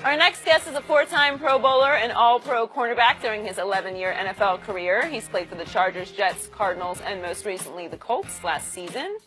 Our next guest is a four-time Pro Bowler and All-Pro cornerback during his 11-year NFL career. He's played for the Chargers, Jets, Cardinals, and most recently the Colts last season.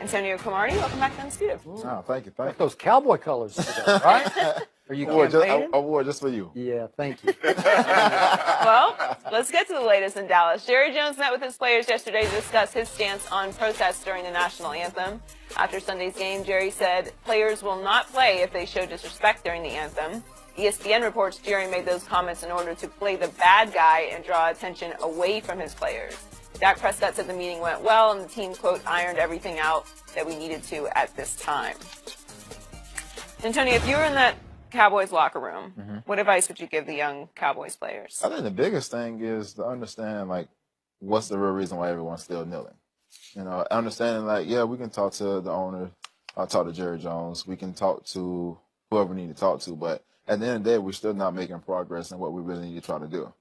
Antonio Cromartie, welcome back to Undisputed. Oh, thank you. Like those cowboy colors today, right? Are you campaigning? I wore just for you. Yeah, thank you. Well, let's get to the latest in Dallas. Jerry Jones met with his players yesterday to discuss his stance on protests during the national anthem. After Sunday's game, Jerry said players will not play if they show disrespect during the anthem. ESPN reports Jerry made those comments in order to play the bad guy and draw attention away from his players. Dak Prescott said the meeting went well and the team, quote, ironed everything out that we needed to at this time. Antonio, if you were in that Cowboys locker room, what advice would you give the young Cowboys players? I think the biggest thing is to understand, like, what's the real reason why everyone's still kneeling. You know, understanding, like, yeah, we can talk to the owner, talk to Jerry Jones, we can talk to whoever we need to talk to, but at the end of the day, we're still not making progress in what we really need to try to do.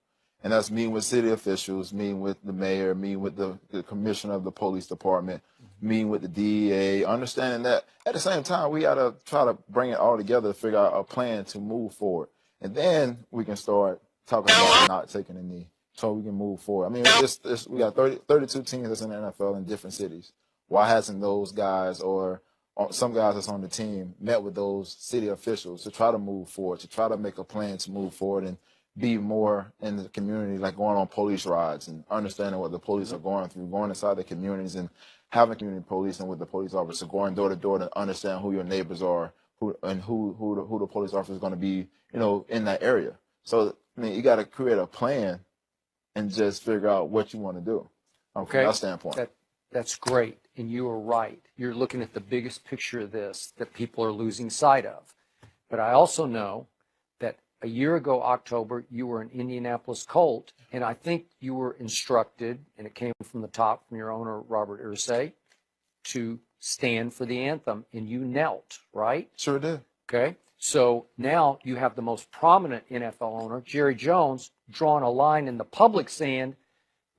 And that's meeting with city officials, meeting with the mayor, meeting with the commissioner of the police department, meeting with the DEA, understanding that at the same time, we got to try to bring it all together to figure out a plan to move forward. And then we can start talking about not taking a knee so we can move forward. I mean, we got 32 teams that's in the NFL in different cities. Why hasn't those guys or some guys that's on the team met with those city officials to try to move forward, to try to make a plan to move forward and be more in the community, like going on police rides and understanding what the police are going through, going inside the communities and having community policing with the police officer, going door to door to understand who your neighbors are, who the police officer is going to be, you know, in that area. So, I mean, you got to create a plan and just figure out what you want to do from that standpoint. That's great, and you are right. You're looking at the biggest picture of this that people are losing sight of. But I also know that a year ago, October, you were an Indianapolis Colt, and I think you were instructed, and it came from the top from your owner, Robert Irsay, to stand for the anthem, and you knelt, right? Sure did. Okay, so now you have the most prominent NFL owner, Jerry Jones, drawing a line in the public sand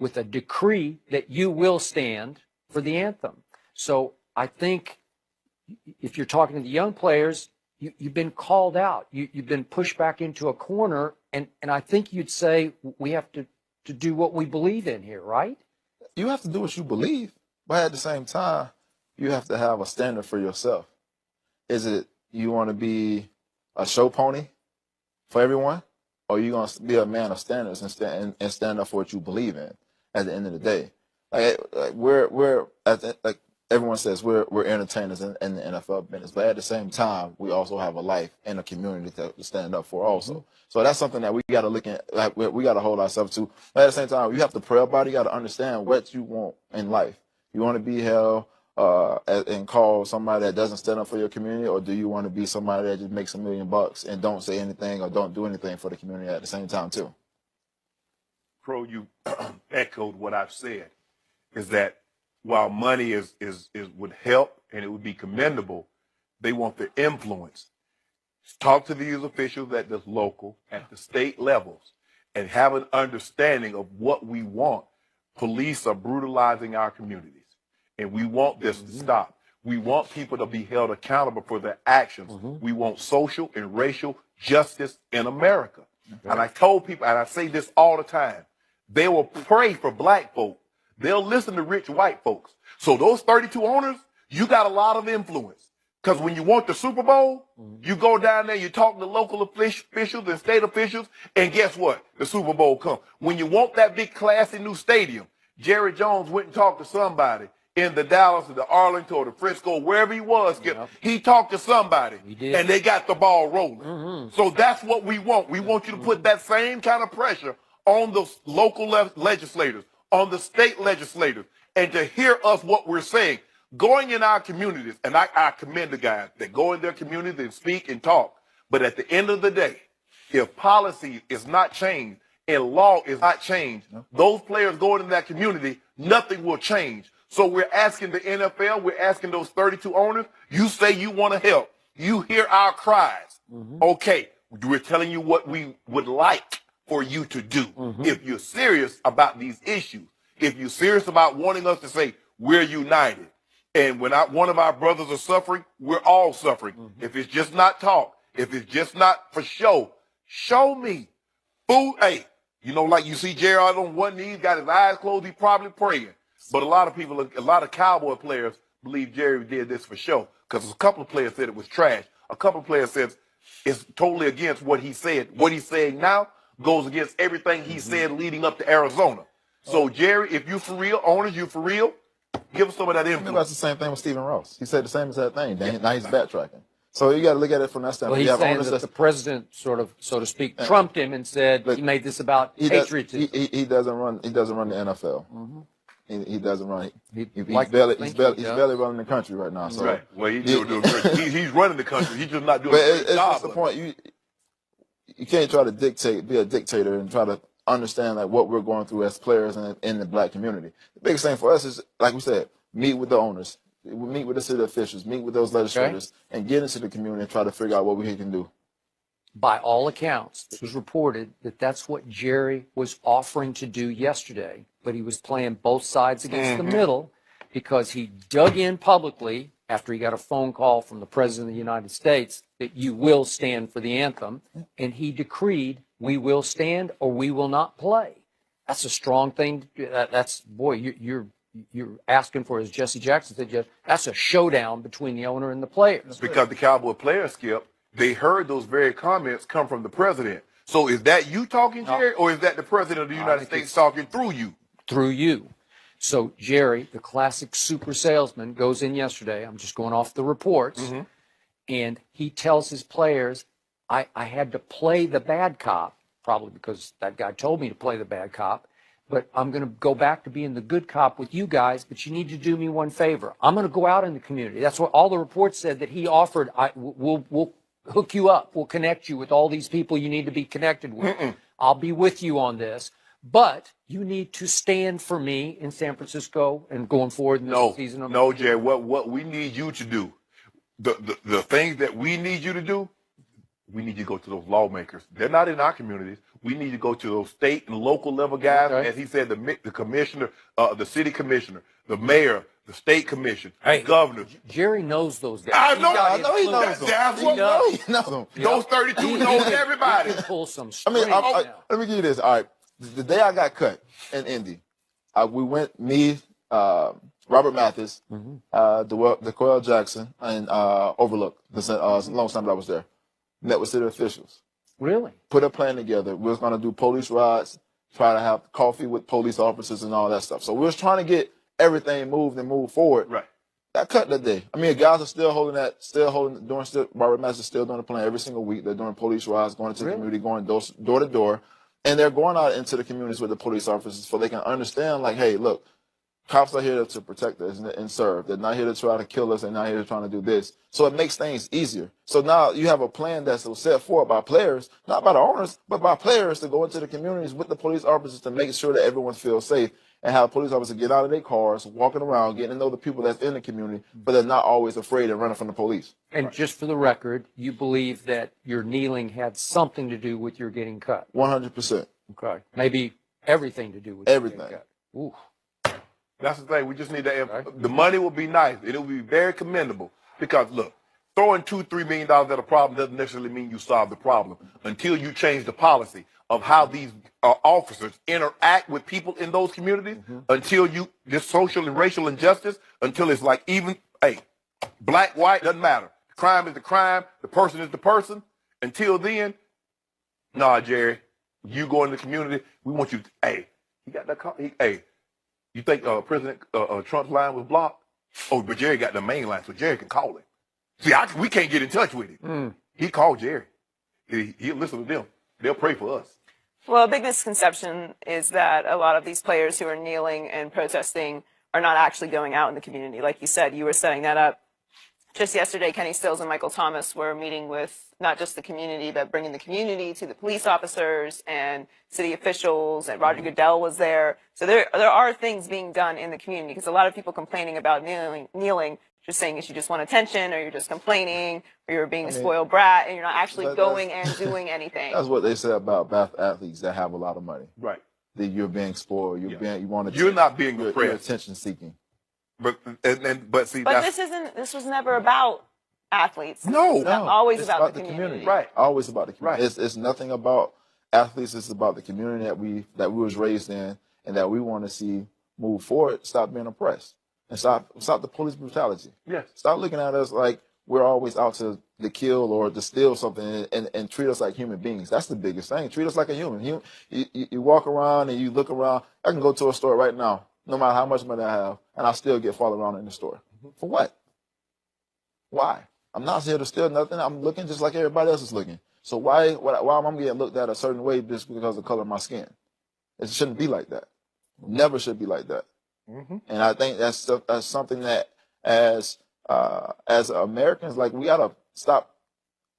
with a decree that you will stand for the anthem. So I think if you're talking to the young players, you've been called out. You've been pushed back into a corner, and I think you'd say we have to do what we believe in here, right? You have to do what you believe, but at the same time, you have to have a standard for yourself. Is it you want to be a show pony for everyone, or are you going to be a man of standards and stand up for what you believe in at the end of the day? Like we're like everyone says we're entertainers in the NFL business, but at the same time, we also have a life and a community to stand up for also. So that's something that we got to look at, like we got to hold ourselves to. But at the same time, you have to pray about it. You got to understand what you want in life. You want to be held and call somebody that doesn't stand up for your community, or do you want to be somebody that just makes $1 million and don't say anything or don't do anything for the community at the same time too? Pro, you echoed what I've said, is that while money would help and it would be commendable, they want the influence. Talk to these officials at the local, at the state levels, and have an understanding of what we want. Police are brutalizing our communities, and we want this to stop. We want people to be held accountable for their actions. We want social and racial justice in America. And I told people, and I say this all the time, they will pray for black folk. They'll listen to rich white folks. So those 32 owners, you got a lot of influence. Because when you want the Super Bowl, you go down there, you talk to local officials and state officials, and guess what? The Super Bowl comes. When you want that big, classy new stadium, Jerry Jones went and talked to somebody in the Dallas or the Arlington or the Frisco, wherever he was. He talked to somebody, and they got the ball rolling. So that's what we want. We want you to put that same kind of pressure on the local legislators, on the state legislators, and to hear us what we're saying. Going in our communities, and I commend the guys that go in their communities and speak and talk, but at the end of the day, if policy is not changed and law is not changed, those players going in that community, nothing will change. So we're asking the NFL, we're asking those 32 owners, you say you want to help. You hear our cries. Okay, we're telling you what we would like for you to do. If you're serious about these issues, if you're serious about wanting us to say we're united, and when one of our brothers are suffering, we're all suffering. If it's just not talk, If it's just not for show, show me. Food, hey, you know, like you see Jerry out on one knee, got his eyes closed, he probably praying. But a lot of people, a lot of Cowboy players believe Jerry did this for show because a couple of players said it was trash. A couple of players said it's totally against what he said. What he's saying now goes against everything he said leading up to Arizona. So, Jerry, if you for real, owners, you for real, give us some of that influence. That's the same thing with Stephen Ross. He said the same exact thing. Now he's backtracking. So you got to look at it from that standpoint. Well, he's saying that the president sort of, so to speak, trumped him and said he made this about patriotism. He doesn't run. He doesn't run the NFL. He doesn't run. He's barely running the country right now. So. Right. Well, he's running the country. He's just not doing a great job. That's the point. You can't try to be a dictator and try to understand like what we're going through as players in the black community. The biggest thing for us is, like we said, meet with the owners, meet with the city officials, meet with those legislators, and get into the community and try to figure out what we can do. By all accounts, it was reported that that's what Jerry was offering to do yesterday, but he was playing both sides against the middle because he dug in publicly after he got a phone call from the President of the United States that you will stand for the anthem, and he decreed we will stand or we will not play. That's a strong thing. You're asking for, as Jesse Jackson said, that's a showdown between the owner and the players. Because the Cowboy players, Skip, they heard those very comments come from the president. So is that you talking, Jerry, or is that the president of the United States talking through you? Through you. So Jerry, the classic super salesman, goes in yesterday. I'm just going off the reports. And he tells his players, I had to play the bad cop, probably because that guy told me to play the bad cop. But I'm going to go back to being the good cop with you guys, but you need to do me one favor. I'm going to go out in the community. That's what all the reports said, that he offered, we'll hook you up. We'll connect you with all these people you need to be connected with. I'll be with you on this. But you need to stand for me in San Francisco and going forward in this season. No, Jerry, what we need you to do, the things that we need you to do, we need you to go to those lawmakers. They're not in our communities. We need to go to those state and local level guys. As he said, the commissioner, the city commissioner, the mayor, the state commission, the governor. Jerry knows those guys. I know he knows them. That's what he knows them. Those 32 knows everybody. He can pull some strings. Let me give you this. All right. The day I got cut in Indy, we went, me, Robert Mathis, DeQuell Jackson, and Overlook, the long time that I was there. Met with city officials. Really? Put a plan together. We was going to do police rides, try to have coffee with police officers and all that stuff. So we was trying to get everything moved and move forward. Right. Got cut that day. I mean, guys are still Robert Mathis is still doing the plan every single week. They're doing police rides, going into the community, going door to door. And they're going out into the communities with the police officers so they can understand, like, hey, look, cops are here to protect us and serve. They're not here to try to kill us. They're not here to try to do this. So it makes things easier. So now you have a plan that's set forth by players, not by the owners, but by players to go into the communities with the police officers to make sure that everyone feels safe and have police officers get out of their cars, walking around, getting to know the people that's in the community, but they're not always afraid of running from the police. And just for the record, you believe that your kneeling had something to do with your getting cut? 100%. Okay. Maybe everything to do with everything. Your getting cut. Ooh. That's the thing. We just need to. The money will be nice. It will be very commendable because look, throwing $2-3 million at a problem doesn't necessarily mean you solve the problem until you change the policy of how these officers interact with people in those communities. Until this social and racial injustice, until it's like even black, white doesn't matter. The crime is the crime. The person is the person. Until then, nah, Jerry, you go in the community. We want you. You got that call. You think President Trump's line was blocked? Oh, but Jerry got the main line, so Jerry can call him. See, we can't get in touch with him. He called Jerry. He'll listen to them. They'll pray for us. Well, a big misconception is that a lot of these players who are kneeling and protesting are not actually going out in the community. Like you said, you were setting that up. Just yesterday, Kenny Stills and Michael Thomas were meeting with not just the community, but bringing the community to the police officers and city officials, and Roger Goodell was there. So there are things being done in the community, because a lot of people complaining about kneeling, just saying is you just want attention, or you're just complaining, or you're being a spoiled brat, and you're not actually going and doing anything. That's what they say about athletes that have a lot of money. Right. That you're being spoiled. You're not being oppressed. You're attention seeking. But see, this was never about athletes. No. It's always it's about the community. Right. Always about the community. Right. It's nothing about athletes. It's about the community that we was raised in and that we want to see move forward. Stop being oppressed and stop the police brutality. Yes. Stop looking at us like we're always out to kill or to steal something and treat us like human beings. That's the biggest thing. Treat us like a human. You walk around and you look around. I can go to a store right now, no matter how much money I have, and I still get followed around in the store. For what? Why? I'm not here to steal nothing. I'm looking just like everybody else is looking. So why am I getting looked at a certain way just because of the color of my skin? It shouldn't be like that. Never should be like that. Mm-hmm. And I think that's something that as Americans, like, we gotta stop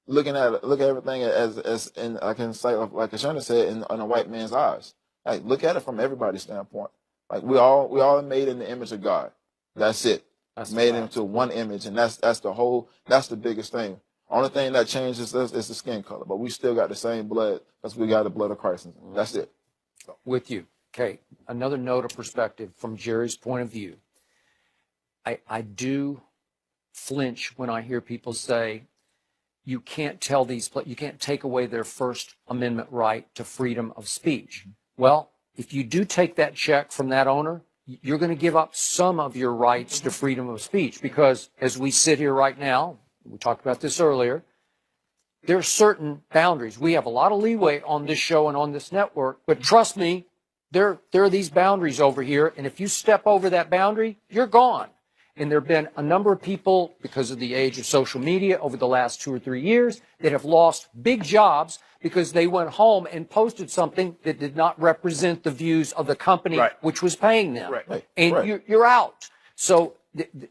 look at everything as in, I can say, like Ashana said, in a white man's eyes. Like, look at it from everybody's standpoint. Like, we all made in the image of God. That's it. That's made right. into one image, and that's the biggest thing. Only thing that changes us is the skin color, but we still got the same blood because we got the blood of Christ. That's it. With you. Okay, another note of perspective from Jerry's point of view. I do flinch when I hear people say, you can't take away their First Amendment right to freedom of speech. Well, if you do take that check from that owner, you're going to give up some of your rights to freedom of speech, because as we sit here right now, we talked about this earlier, there are certain boundaries. We have a lot of leeway on this show and on this network, but trust me, there are these boundaries over here, and if you step over that boundary, you're gone. And there have been a number of people, because of the age of social media over the last 2 or 3 years, that have lost big jobs because they went home and posted something that did not represent the views of the company Right. which was paying them. Right. And Right. you're out. So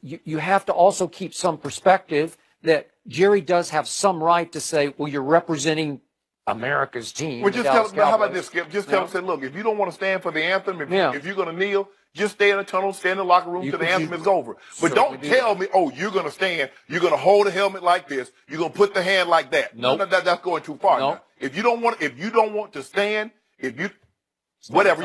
you have to also keep some perspective that Jerry does have some right to say, well, you're representing America's team. Well, the just Dallas tell how about Cowboys. this, Skip? Just tell them, say, look, if you don't want to stand for the anthem, if Yeah. you're going to kneel, just stay in the tunnel, stay in the locker room You till the could anthem do- is over. But certainly don't do tell that. me, oh, you're going to stand, you're going to hold a helmet like this, you're going to put the hand like that. Nope. No, that's going too far. Nope. Now. If you don't want to stand, whatever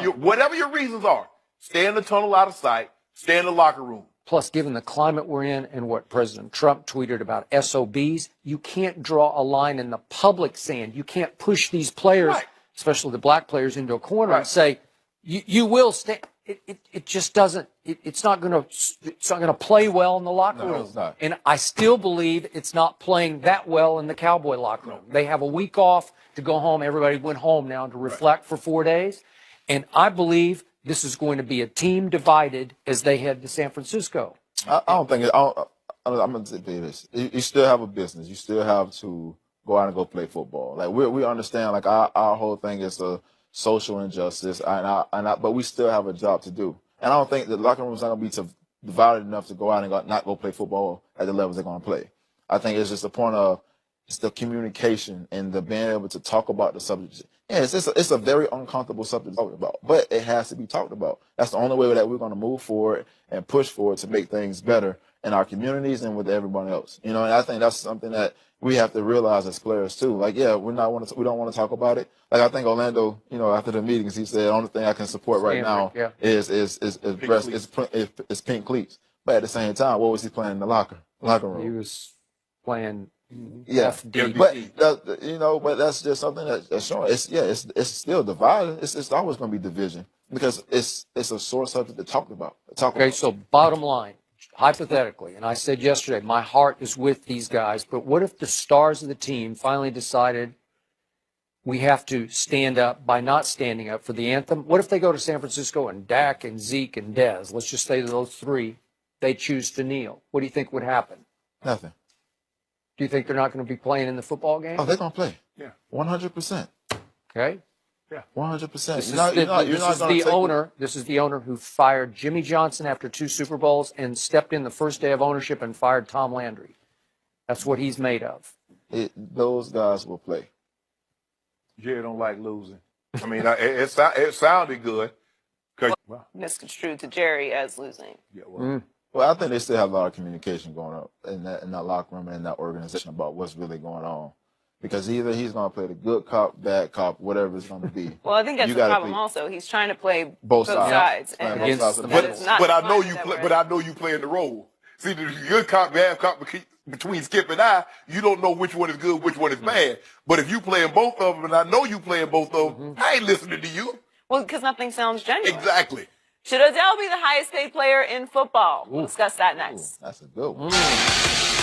your reasons are, stay in the tunnel out of sight, stay in the locker room. Plus, given the climate we're in and what President Trump tweeted about SOBs, you can't draw a line in the public sand. You can't push these players, Right. especially the black players, into a corner and Right. say, you will stand. It just doesn't. It's not going to play well in the locker No, room. it's not. And I still believe it's not playing that well in the Cowboy locker room. They have a week off to go home. Everybody went home now to reflect for 4 days, and I believe this is going to be a team divided as they head to San Francisco. I don't think it. I'm going to say this. You still have a business. You still have to go out and go play football. Like, we understand. Like, our whole thing is a social injustice, but we still have a job to do. And I don't think the locker room is not going to be divided enough to go out and not go play football at the levels they're going to play. I think it's just a point of it's the communication and the being able to talk about the subject. Yeah, it's a very uncomfortable subject to talk about, but it has to be talked about. That's the only way that we're going to move forward and push forward to make things better in our communities and with everyone else. You know, and I think that's something that we have to realize as players too. Like, yeah, we don't want to talk about it. Like, I think Orlando, you know, after the meetings, he said the only thing I can support right now is pink cleats. But at the same time, what was he playing in the locker room? He was playing Yeah, FD. but that's just something that's showing. It's still divided. It's always going to be division because it's a sore subject to talk about. Okay, so bottom line, hypothetically, and I said yesterday, my heart is with these guys, but what if the stars of the team finally decided we have to stand up by not standing up for the anthem? What if they go to San Francisco and Dak and Zeke and Dez, let's just say those three, they choose to kneel? What do you think would happen? Nothing. Do you think they're not going to be playing in the football game? Oh, they're going to play. Yeah. 100%. Okay. 100%. This is the owner who fired Jimmy Johnson after 2 Super Bowls and stepped in the first day of ownership and fired Tom Landry. That's what he's made of. Those guys will play. Jerry don't like losing. I mean, it sounded good. Misconstrued to Jerry as losing. Yeah, well, Well, I think they still have a lot of communication going on in that locker room and in that organization about what's really going on. Because either he's going to play the good cop, bad cop, whatever it's going to be. Well, I think that's You the gotta problem. play Also, he's trying to play both sides. and Both sides of the that ball. is not but I the know climate you that play. we're But I know you playing the role. See, the good cop, bad cop. between Skip and I, you don't know which one is good, which one is bad. But if you playing both of them, and I know you playing both of them, I ain't listening to you. Well, because nothing sounds genuine. Exactly. Should Odell be the highest paid player in football? We'll discuss that next. That's a good one.